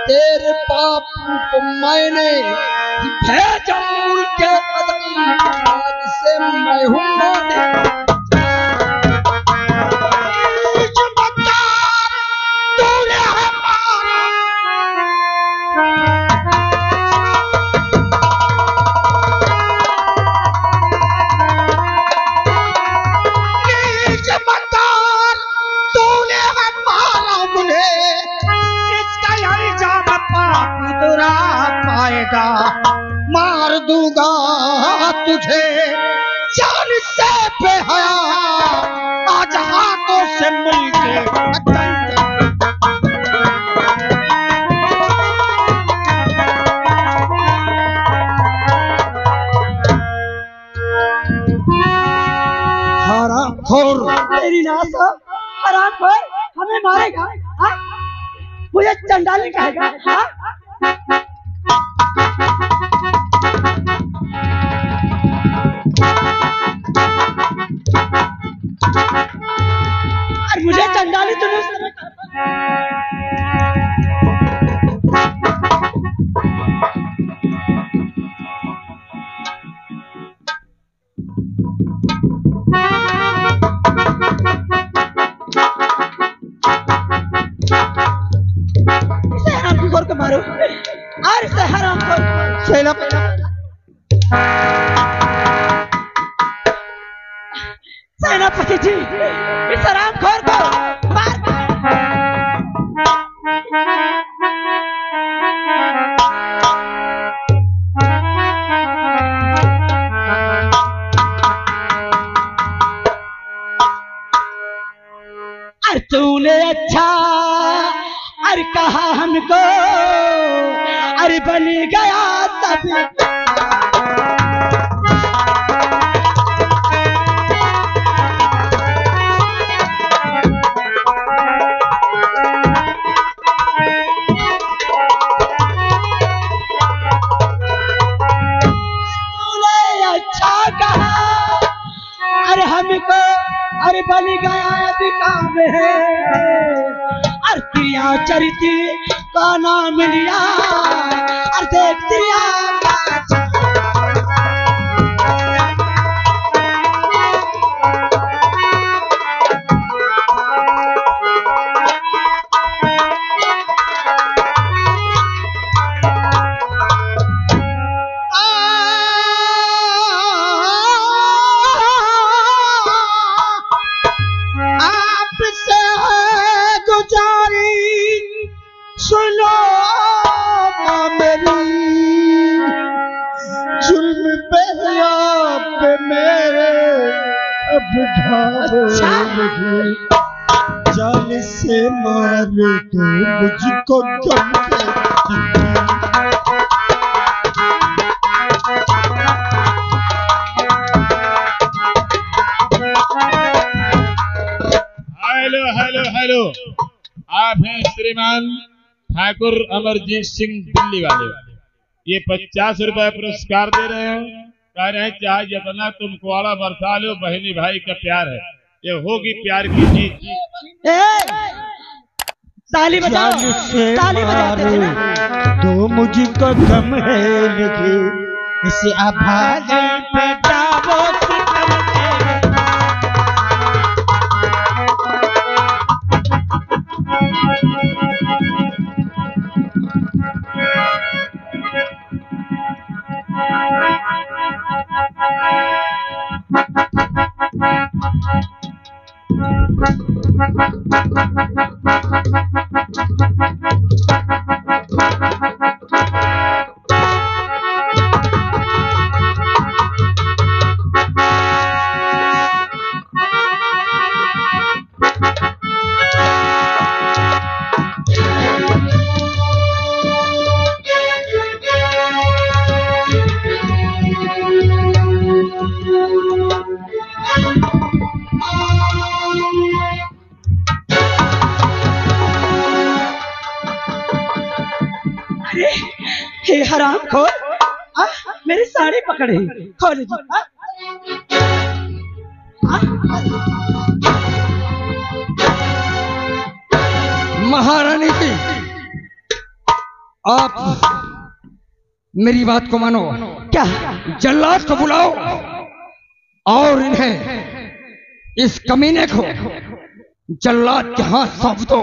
तेरे बापू को मैंने भेजा उनके कदम, आज से मैं हूँ मार दूंगा तुझे जान से बेहया, आज हाथों से मिलके हरामखोर। तेरी नाश हो हरामखोर, हमें मारेगा? मुझे चंडाली कहेगा? और मुझे चंडाली तूने उस तरह इसे हरामखोर को मारो और इसे हरामखोर सेनापति जी, इस हरामखोर को मार। अरे तूने अच्छा अरे कहा हमको, अरे बन गया तब हमको, अरे बन गया दिकाम है, अर्तिया चरिती का नाम लिया, और देख दिया जान से मार दो मुझको गम हेलो हेलो हेलो, आप हैं श्रीमान ठाकुर अमरजीत सिंह दिल्ली वाले। ये 50 रुपए पुरस्कार दे रहे हैं, कह रहे हैं चाहे जितना तुम कुआड़ा बरसा लो, बहनी भाई का प्यार है, ये होगी प्यार की जीत। ताली बजाओ, ताली बजाओ। तो मुझको गम है लगी, इसे आभार पे डाबो हे हरामखोर, मेरी साड़ी पकड़े, खोल जी। महारानी जी, आप मेरी बात को मानो। क्या? जल्लाद को बुलाओ और इन्हें, इस कमीने को जल्लाद के हाथ सौंप दो।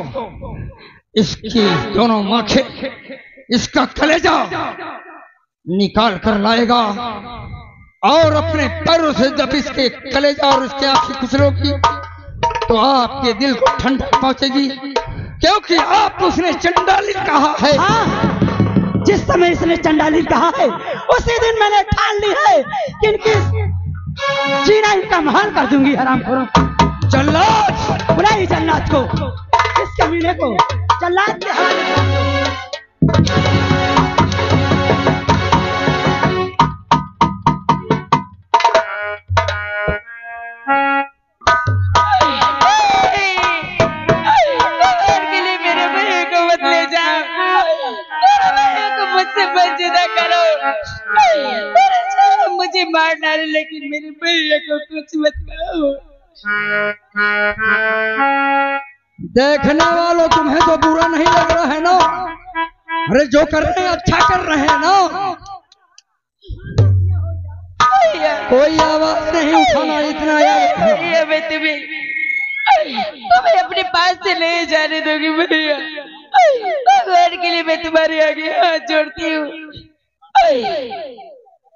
इसकी दोनों आंखें, इसका कलेजा निकाल कर लाएगा और अपने पैरों से जब इसके कलेजा और इसके आंखें कुचलोगी तो आपके दिल को ठंडक पहुंचेगी, क्योंकि आप उसने चंडालिन कहा है। हाँ, जिस समय इसने चंडालिन कहा है उसी दिन मैंने ठान ली है कि इनकी जीना इनका महान कर दूंगी। हरामखोरों को जल्लाद बुलाइए, जल्लाद को, इस कमीने को जल्लाद के हवाले। मुझे मार डाले लेकिन मेरे भैया को कुछ मत करो। देखने वालों, तुम्हें तो बुरा नहीं लग रहा है ना? अरे जो कर रहे हैं अच्छा कर रहे हैं ना? कोई आवाज नहीं उठाना, इतना याद। मैं तुम्हें अपने पास से ले जाने दोगी भैया? भगवान के लिए मैं तुम्हारे आगे हाथ जोड़ती हूँ।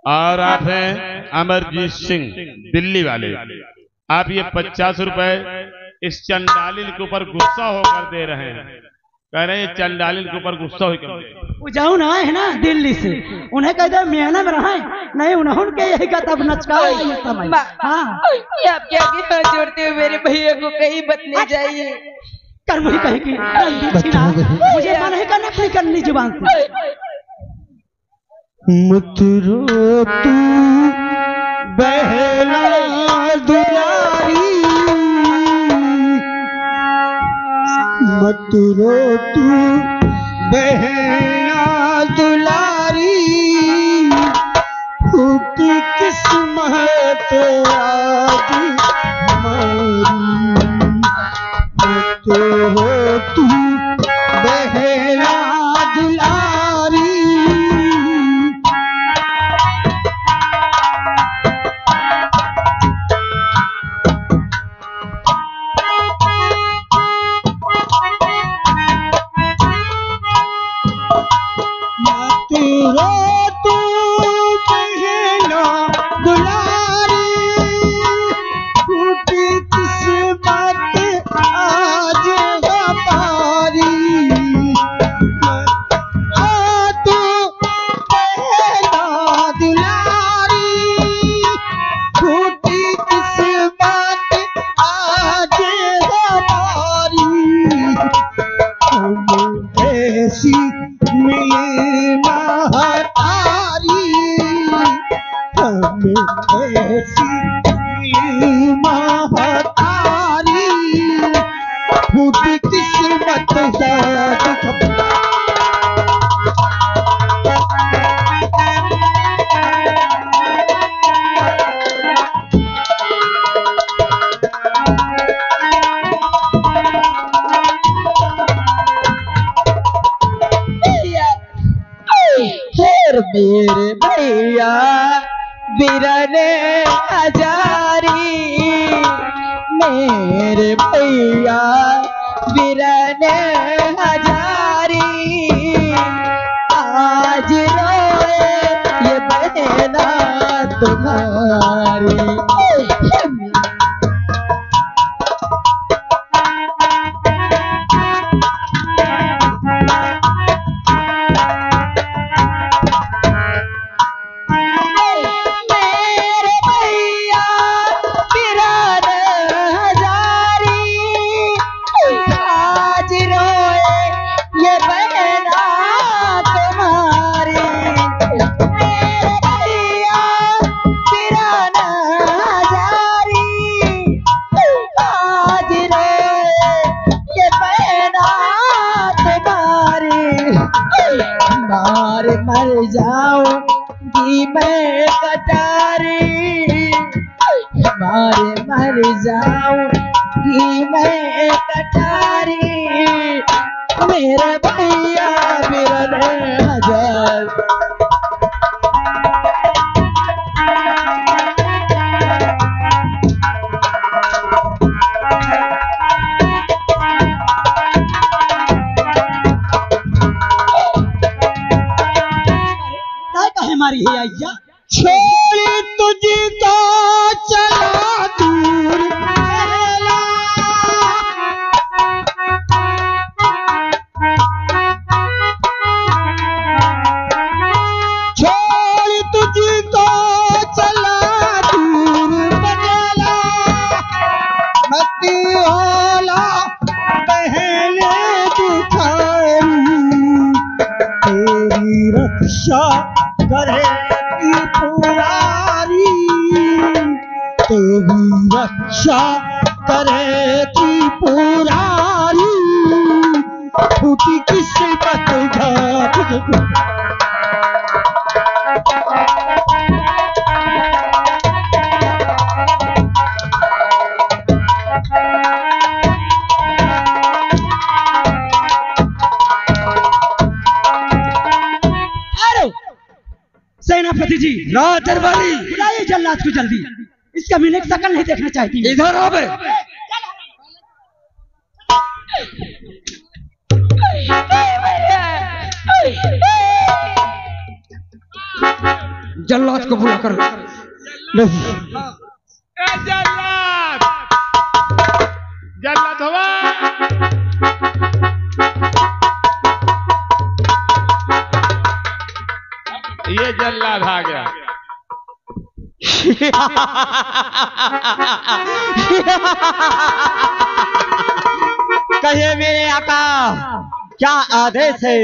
और आप हैं अमरजीत सिंह दिल्ली वाले। आप ये 50 रुपए इस चंडालिन के ऊपर गुस्सा होकर दे रहे हैं। कह रहे हैं चंडालिन के ऊपर गुस्सा होकर जाऊ ना है ना दिल्ली से, उन्हें कह दे मेहनत में रहा नहीं, उन्होंने यही का तब नचका। हाँ, आप क्या हाथ जोड़ते हो? मेरे भैया को कहीं मत ले जाइए। कर मुझे कहीं की मुझे मन नहीं करना अपनी करनी जुबान से। मत रो तू बहना दुलारी, मत रो तू बहना दुलारी, फूटी किस्मत आज हमारी। मत रो तू बहना दुलारी, मेरे भैया बिरने हजारी, मेरे भैया बिरने हजारी, आज रोए ये बहना तुम्हारी। मर जाऊंगी मैं कटारी, मारे मर जाऊंगी मैं कटारी, मेरे भैया बिरले हजार। हमारी है अय्या छोड़ी तुझको चला दूर चला, छोड़ी तुझको चला दूर बदला, मत होला पहले दुखारी, तेरी रक्षा करेगी पुरारी, तेरी रक्षा करेगी पुरारी, फूटी किस्मत घाट। सेनापति जी, राज दरबारी, बुलाइए जल्लाद को जल्दी, इसका मैंने शकल नहीं देखना चाहती। इधर आवे। जल्लाद को बुला कर नहीं, जल्लाद जल्लाद हवा। ये जल्लाद आ गया। कहिए मेरे आका, क्या आदेश है?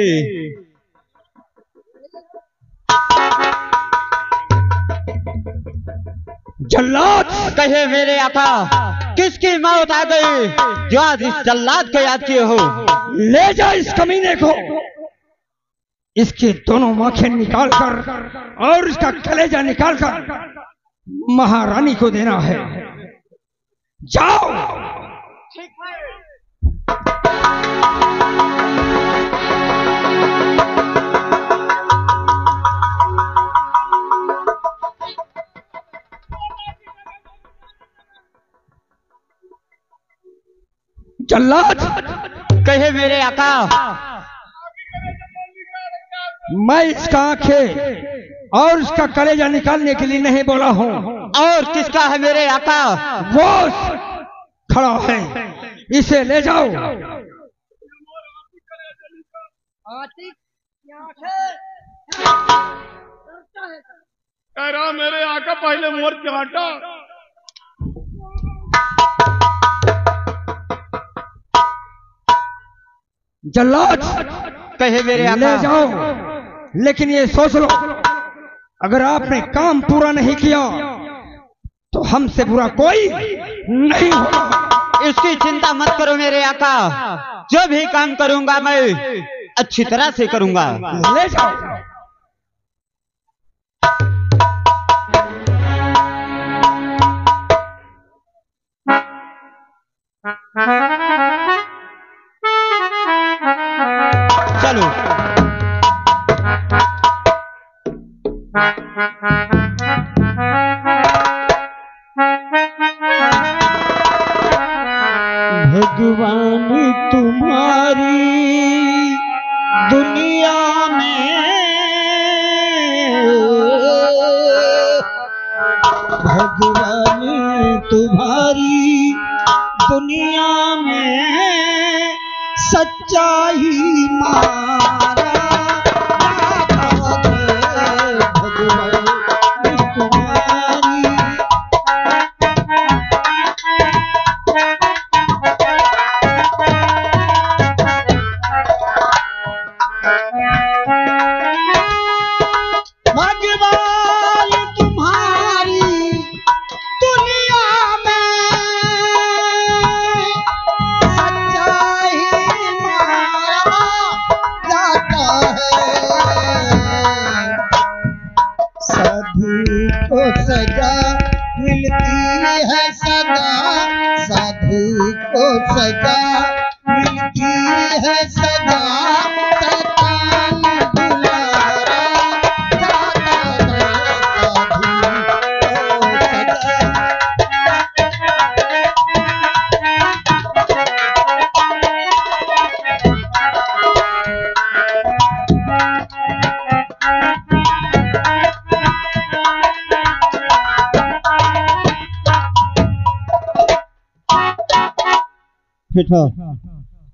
जल्लाद, कहिए मेरे आका, किसकी मौत आ गई जो आज इस जल्लाद को याद किए हो? ले जा इस कमीने को, इसके दोनों आंखें निकाल कर और इसका कलेजा निकाल कर महारानी को देना है। जाओ। जल्लाद, कहे मेरे आका, मैं इसका आंखें और इसका कलेजा निकालने के लिए नहीं बोला हूं। और किसका है मेरे आका? वो खड़ा है, इसे ले जाओ। कह रहा मेरे आका पहले मोर चाटा। जल्लाद, कहे मेरे आका, ले जाओ, लेकिन ये सोच लो, अगर आपने काम पूरा नहीं किया तो हमसे बुरा कोई नहीं होगा। इसकी चिंता मत करो मेरे आका, जो भी काम करूंगा मैं अच्छी तरह से करूंगा। ले जाओ। चलो। भगवान तुम्हारी दुनिया में, भगवान तुम्हारी दुनिया में सच्चाई मारा भगवान तुम्हारी। भगवान तुम्हारी दुनिया में सच्चाई मारा जाता है। साधु को सजा मिलती है सदा, साधु को सजा मिलती है सदा। बेटा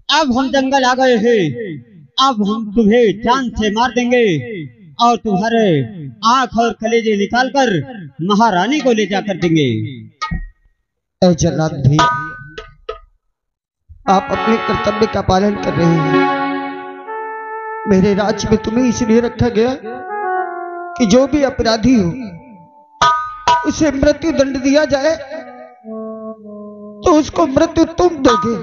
अब हम जंगल आ गए हैं, अब हम तुम्हें जान से मार देंगे और तुम्हारे आंख और कलेजे निकालकर महारानी को ले जाकर देंगे। ऐ जल्लाद भैया, आप अपने कर्तव्य का पालन कर रहे हैं। मेरे राज्य में तुम्हें इसलिए रखा गया कि जो भी अपराधी हो उसे मृत्यु दंड दिया जाए, तो उसको मृत्यु तुम दोगे।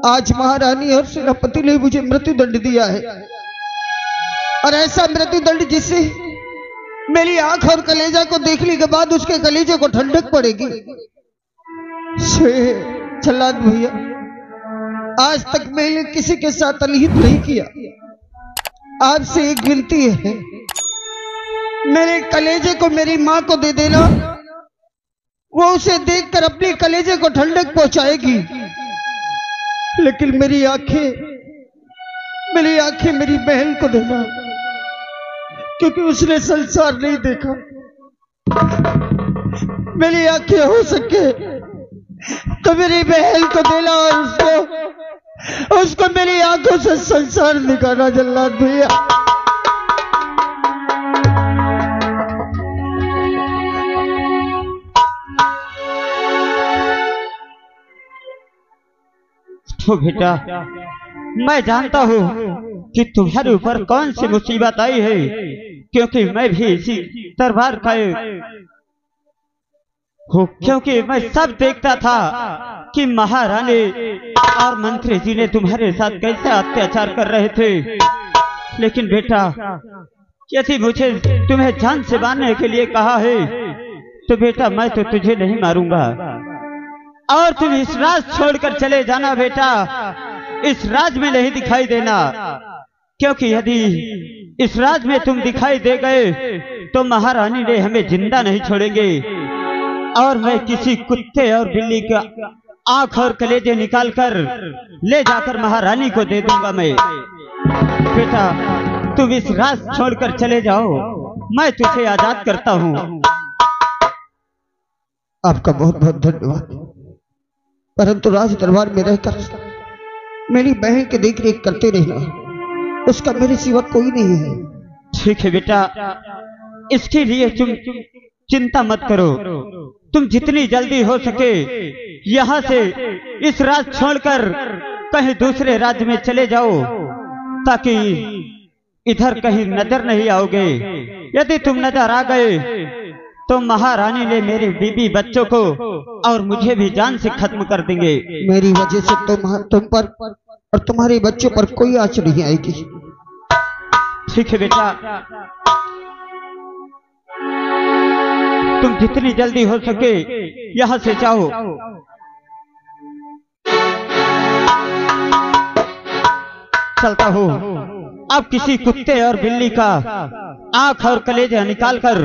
आज महारानी और सेनापति ने मुझे मृत्यु दंड दिया है, और ऐसा मृत्यु दंड जिससे मेरी आंख और कलेजा को देखने के बाद उसके कलेजे को ठंडक पड़ेगी। जल्लाद भैया, आज तक मैंने किसी के साथ अनहित नहीं किया। आपसे एक विनती है, मेरे कलेजे को मेरी मां को दे देना, वो उसे देखकर अपने कलेजे को ठंडक पहुंचाएगी। लेकिन मेरी आंखें मेरी बहन को देना, क्योंकि उसने संसार नहीं देखा। मेरी आंखें हो सके तो मेरी बहन को देना, और उसको मेरी आंखों से संसार दिखाना। जल्लाद भैया, तो बेटा मैं जानता हूँ कि तुम्हारे ऊपर कौन सी मुसीबत आई है, क्योंकि मैं भी इसी दरबार का हूँ। क्योंकि मैं सब देखता था कि महारानी और मंत्री जी ने तुम्हारे साथ कैसे अत्याचार कर रहे थे। लेकिन बेटा, यदि मुझे तुम्हें जान से मारने के लिए कहा है तो बेटा मैं तो तुझे नहीं मारूंगा, और तुम इस राज छोड़कर चले जाना। बेटा इस राज में नहीं दिखाई देना, क्योंकि यदि इस राज में तुम दिखाई दे गए तो महारानी ने हमें जिंदा नहीं छोड़ेंगे, और मैं किसी कुत्ते और बिल्ली का आंख और कलेजे निकालकर ले जाकर महारानी को दे दूंगा मैं। बेटा तुम इस राज छोड़कर चले जाओ, मैं तुझे आजाद करता हूँ। आपका बहुत बहुत धन्यवाद, परंतु राज दरबार में रहकर मेरी बहन की देख रेख करते रहना, उसका मेरे सिवा कोई नहीं है। ठीक है बेटा, इसके लिए तुम चिंता मत करो। तुम जितनी जल्दी हो सके यहाँ से इस राज छोड़कर कहीं दूसरे राज्य में चले जाओ, ताकि इधर कहीं नजर नहीं आओगे। यदि तुम नजर आ गए तो महारानी ने मेरे बीबी बच्चों को और मुझे भी जान से खत्म कर देंगे। मेरी वजह से तुम पर और तुम्हारे बच्चों पर कोई आंच नहीं आएगी। ठीक है बेटा, तुम जितनी जल्दी हो सके यहाँ से जाओ। चलता हूँ, अब किसी कुत्ते और बिल्ली का आंख और कलेजा निकालकर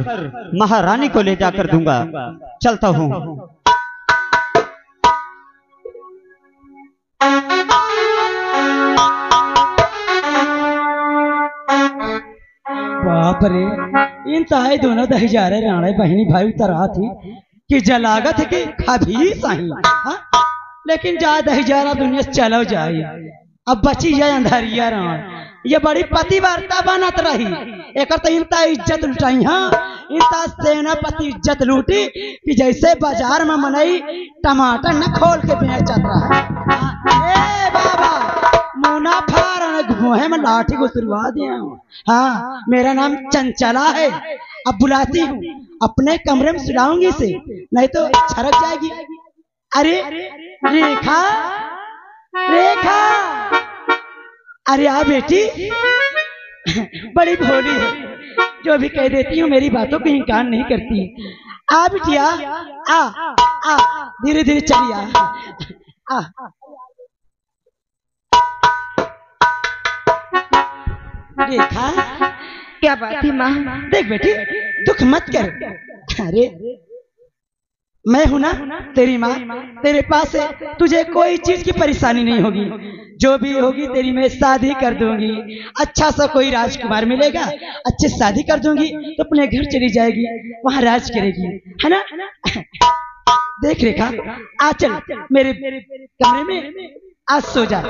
महारानी को ले जाकर दूंगा। चलता हूँ। बाप रे, इन ताई दोनों दही जा रहे राणे बहनी भाई तरह थी कि जलागत है कि खाभी सही। लेकिन जा दही जा रहा दुनिया चलो जाए, अब बची जाए अंधारिया राण। ये बड़ी पतिवार्ता बनत रही, एक तो इनता इज्जत लुटाई। हाँ, इनता सेनापति इज्जत लूटी कि जैसे बाजार में मनई टमाटर न खोल के बेचत रहा। ए बाबा, मुनाफा घुहे में लाठी को सुलवा दिया हूँ। हाँ, मेरा नाम चंचला है। अब बुलाती हूँ, अपने कमरे में सुलाऊंगी इसे, नहीं तो छरक जाएगी। अरे रेखा, रेखा, अरे आ बेटी, बड़ी भोली है, जो भी कह देती हूँ मेरी बातों को इनकार नहीं करती। आ बिटिया, आ आ, धीरे धीरे चलिए। आ देखा क्या बात है माँ? देख बेटी, दुख मत कर। अरे मैं हूं ना तेरी माँ, तेरे पास है, तुझे कोई चीज की परेशानी नहीं होगी। जो भी होगी तेरी मैं शादी कर दूंगी। अच्छा सा कोई राजकुमार मिलेगा, अच्छे शादी कर दूंगी तो अपने घर चली जाएगी, वहां राज करेगी, है ना। देख रेखा, आ चल मेरे कमरे में, आज सो जा।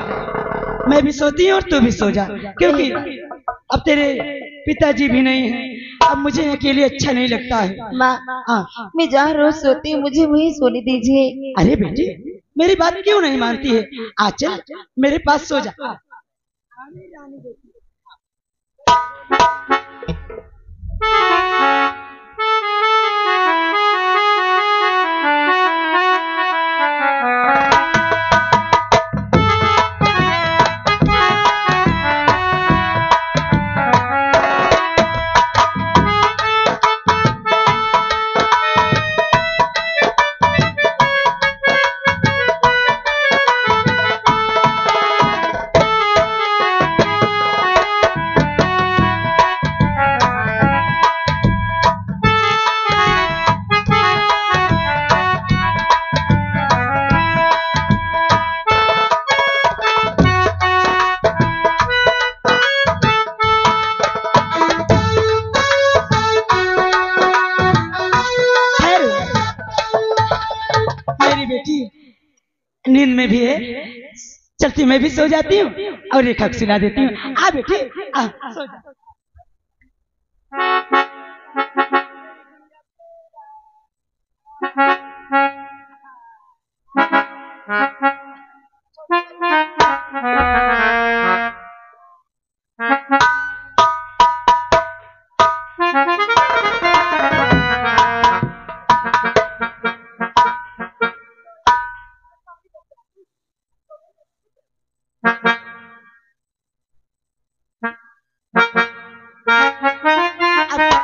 मैं भी सोती हूँ और तू भी सो जा, क्योंकि अब तेरे पिताजी भी नहीं हैं, अब मुझे अकेले अच्छा नहीं लगता है। माँ, हाँ, मैं जहाँ रोज सोती हूँ मुझे वहीं सोने दीजिए। अरे बेटी, मेरी बात क्यों नहीं मानती है? आ चल मेरे पास सो जा। नींद में भी है, चलती मैं भी सो जाती हूँ और रेखा को सुला देती हूँ। आ बेटी, आ सो जा।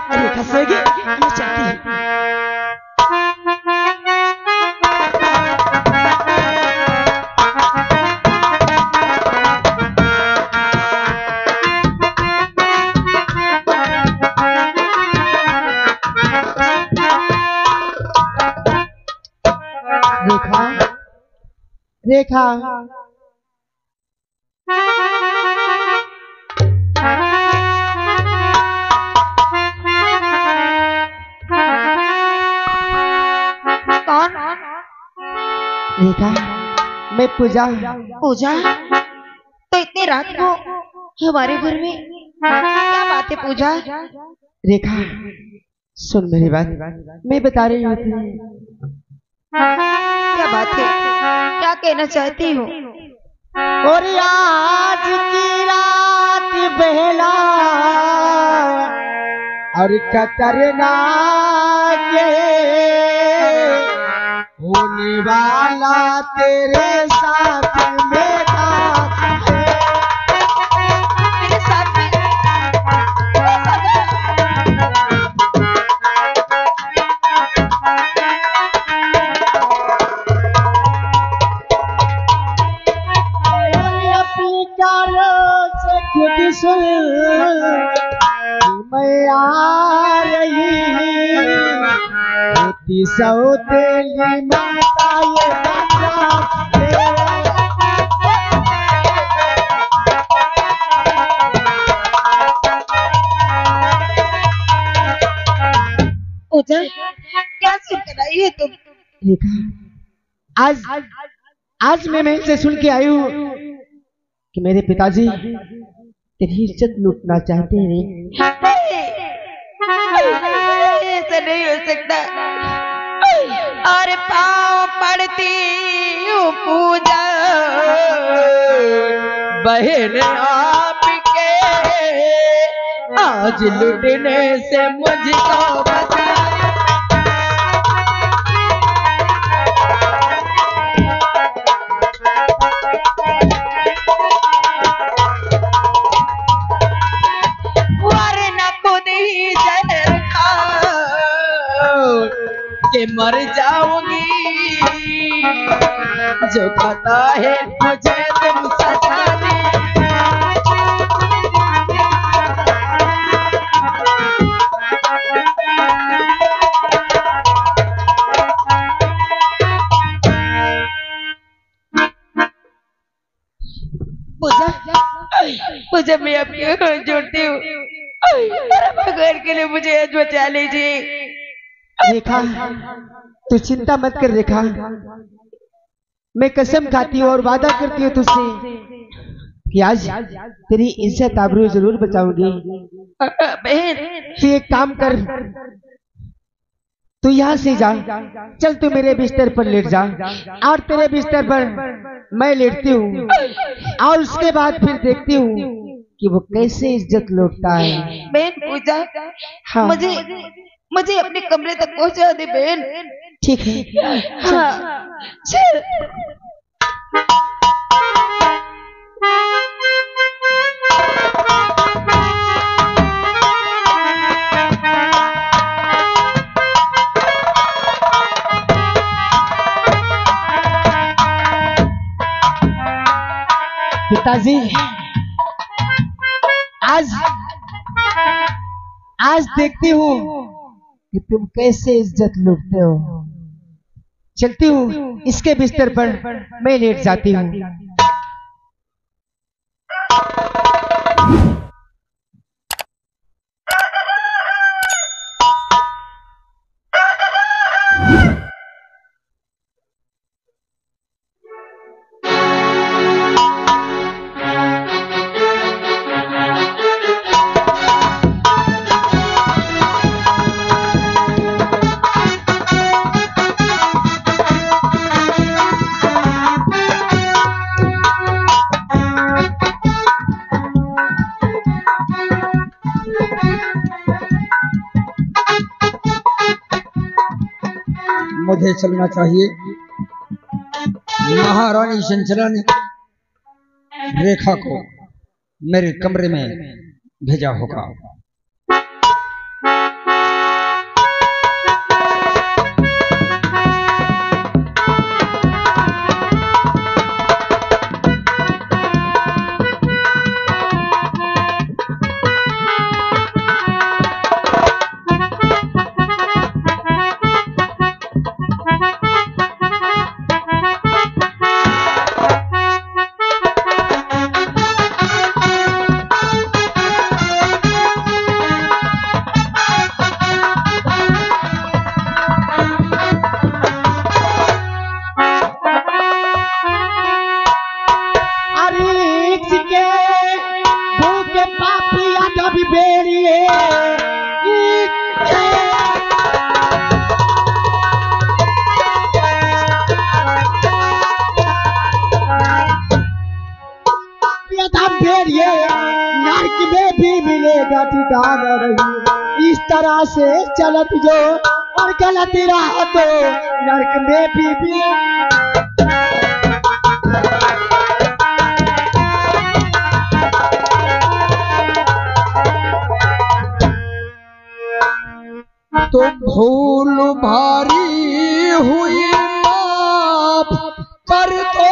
रेखा सोएगी, मैं चलती हूँ। रेखा, रेखा, रेखा, मैं पूजा। पूजा? तो इतनी रात को हमारे घर में क्या बात है पूजा? रेखा सुन मेरी बात, मैं बता रही हूँ। क्या बात है, क्या कहना चाहती हूँ? और आज की रात बहला और खतरनाक होने वाला तेरे साथ मेरा मेरे साथ में खुद सुन मैं आ रही होती सौतेली माता ये पूजा, क्या सुन कर आई है तुम? रेखा, आज मैं इनसे सुन के आई हूँ कि मेरे पिताजी तेरी इज्जत लूटना चाहते हैं। ऐसा नहीं हो सकता। और पाँव पड़ती हूँ पूजा, बहन आपके आज लुटने से मुझको बचा। के मर जाऊंगी, जो पता है मुझे तुम सजा दे। पूजा, पूजा मैं आपकी हाथ जोड़ती हूँ, भगवान के लिए मुझे आज बचा लीजिए। रेखा, तू चिंता मत कर रेखा, मैं कसम खाती हूँ और वादा करती हूँ तुझसे कि आज तेरी इज्जत आबरू जरूर बचाऊंगी। बहन तू एक काम कर, तू यहाँ से जा, चल तू मेरे बिस्तर पर लेट जा और तेरे बिस्तर पर मैं लेटती हूँ और उसके बाद फिर देखती हूँ कि वो कैसे इज्जत लौटता है। बहन पूजा, हाँ। मुझे अपने कमरे तक पहुंचा दे बहन। ठीक है। हाँ चल। पिताजी, आज देखती हूँ कि तुम कैसे इज्जत लूटते हो। चलती हूँ, इसके बिस्तर पर मैं लेट जाती हूँ। मुझे चलना चाहिए। महारानी चंचला ने रेखा को मेरे कमरे में भेजा होगा। इस तरह से चलत जो और गलत राह तो नरक में भी तो भूल भारी हुई माफ कर तो